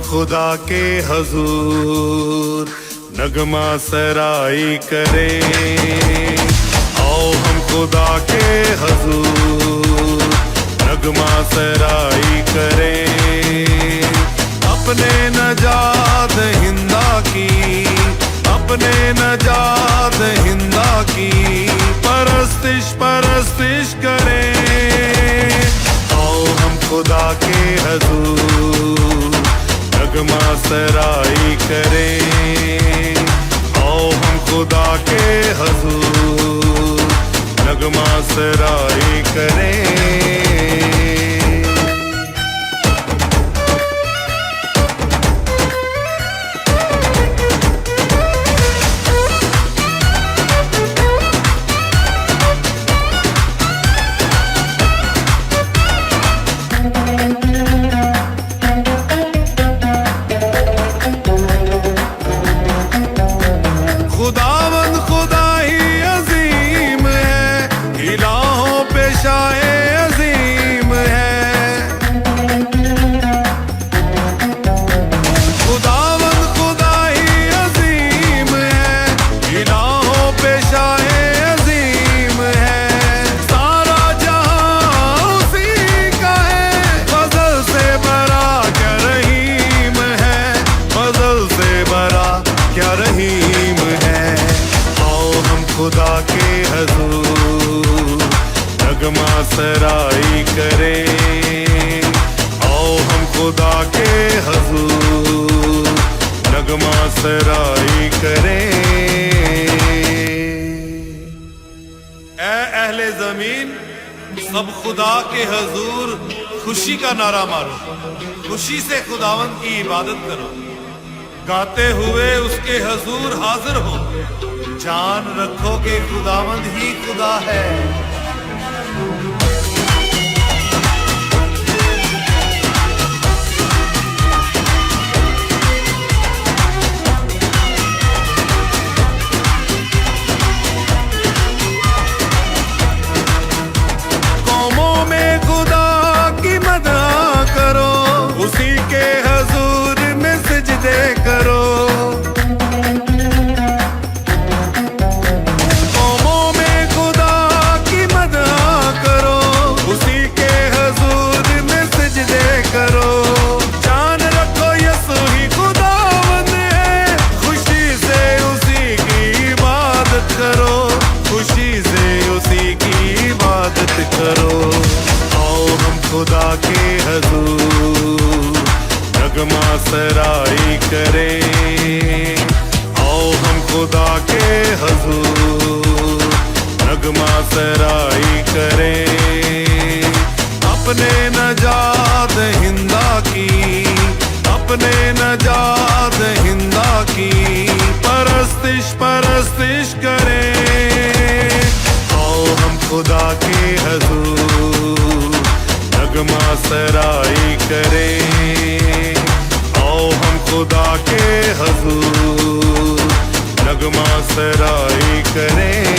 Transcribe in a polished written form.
खुदा के हजूर नगमा सराई करें। आओ हम खुदा के हजूर नगमा सराई करें। अपने नजात हिंदा की, अपने नजात हिंदा की परस्तिश परस्तिश करें। आओ हम खुदा के हजूर नगमा सराई करें। आओ हम खुदा के हजूर नगमा सराई करें। खुदावंद खुदा ही अजीम है, इलाहों पे शाए अजीम है। खुदावंद खुदा ही अजीम है, इलाहों पे शाए अजीम है। सारा जहां उसी का है, फजल से बड़ा क्या रहीम है, फजल से बड़ा क्या रहीम है। खुदा के हजूर नगमा सराई करें। आओ हम खुदा के हजूर नगमा सराई करें। ऐ अहले जमीन, सब खुदा के हजूर खुशी का नारा मारो, खुशी से खुदावंद की इबादत करो। गाते हुए उसके हजूर हाजिर हो, जान रखो कि खुदावंद ही खुदा है। कौमों में खुदा की मदद करो, उसी के हजूर में सजदे करो। खुदा के हजूर नगमा सराई करें। आओ हम खुदा के हजूर नगमा सराई करें। अपने नजात हिंदा की, अपने नजात हिंदा की परस्तिश परस्तिश करें। आओ हम खुदा के हजूर नगमा सराई करें। आओ हम खुदा के हजूर नगमा सराई करें।